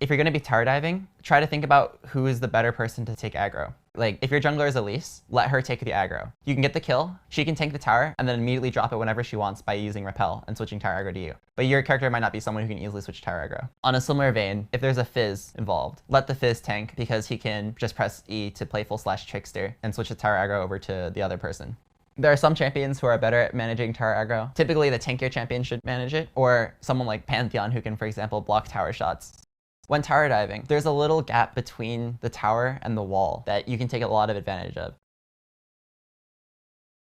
If you're going to be tower diving, try to think about who is the better person to take aggro. Like, if your jungler is Elise, let her take the aggro. You can get the kill, she can tank the tower, and then immediately drop it whenever she wants by using repel and switching tower aggro to you. But your character might not be someone who can easily switch tower aggro. On a similar vein, if there's a Fizz involved, let the Fizz tank because he can just press E to playful/trickster and switch the tower aggro over to the other person. There are some champions who are better at managing tower aggro. Typically, the tankier champion should manage it, or someone like Pantheon who can, for example, block tower shots. When tower diving, there's a little gap between the tower and the wall that you can take a lot of advantage of.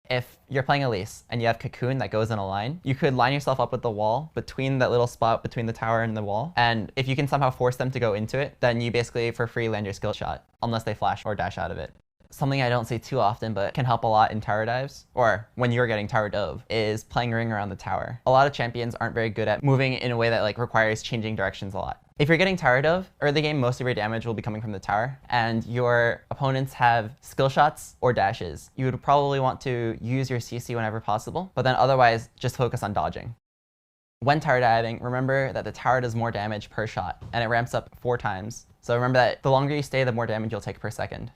If you're playing Elise and you have Cocoon that goes in a line, you could line yourself up with the wall between that little spot between the tower and the wall. And if you can somehow force them to go into it, then you basically for free land your skill shot, unless they flash or dash out of it. Something I don't see too often but can help a lot in tower dives, or when you're getting tower dove, is playing ring around the tower. A lot of champions aren't very good at moving in a way that requires changing directions a lot. If you're getting tower dove, early game most of your damage will be coming from the tower, and your opponents have skill shots or dashes. You would probably want to use your CC whenever possible, but then otherwise just focus on dodging. When tower diving, remember that the tower does more damage per shot, and it ramps up 4 times. So remember that the longer you stay, the more damage you'll take per second.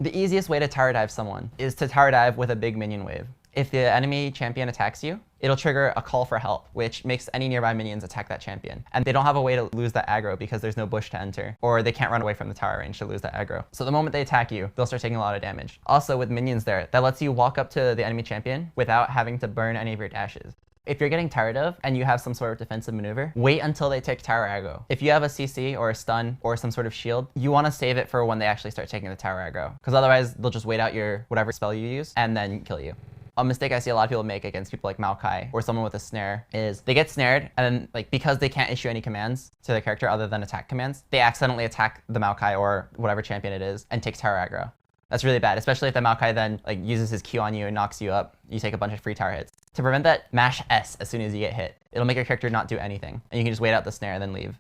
The easiest way to tower dive someone is to tower dive with a big minion wave. If the enemy champion attacks you, it'll trigger a call for help, which makes any nearby minions attack that champion. And they don't have a way to lose that aggro because there's no bush to enter, or they can't run away from the tower range to lose that aggro. So the moment they attack you, they'll start taking a lot of damage. Also, with minions there, that lets you walk up to the enemy champion without having to burn any of your dashes. If you're getting tower dove and you have some sort of defensive maneuver, wait until they take tower aggro. If you have a CC or a stun or some sort of shield, you want to save it for when they actually start taking the tower aggro, because otherwise they'll just wait out your whatever spell you use and then kill you. A mistake I see a lot of people make against people like Maokai or someone with a snare is they get snared, and then because they can't issue any commands to their character other than attack commands, they accidentally attack the Maokai or whatever champion it is and take tower aggro. That's really bad, especially if the Maokai then uses his Q on you and knocks you up. You take a bunch of free tower hits. To prevent that, mash S as soon as you get hit. It'll make your character not do anything, and you can just wait out the snare and then leave.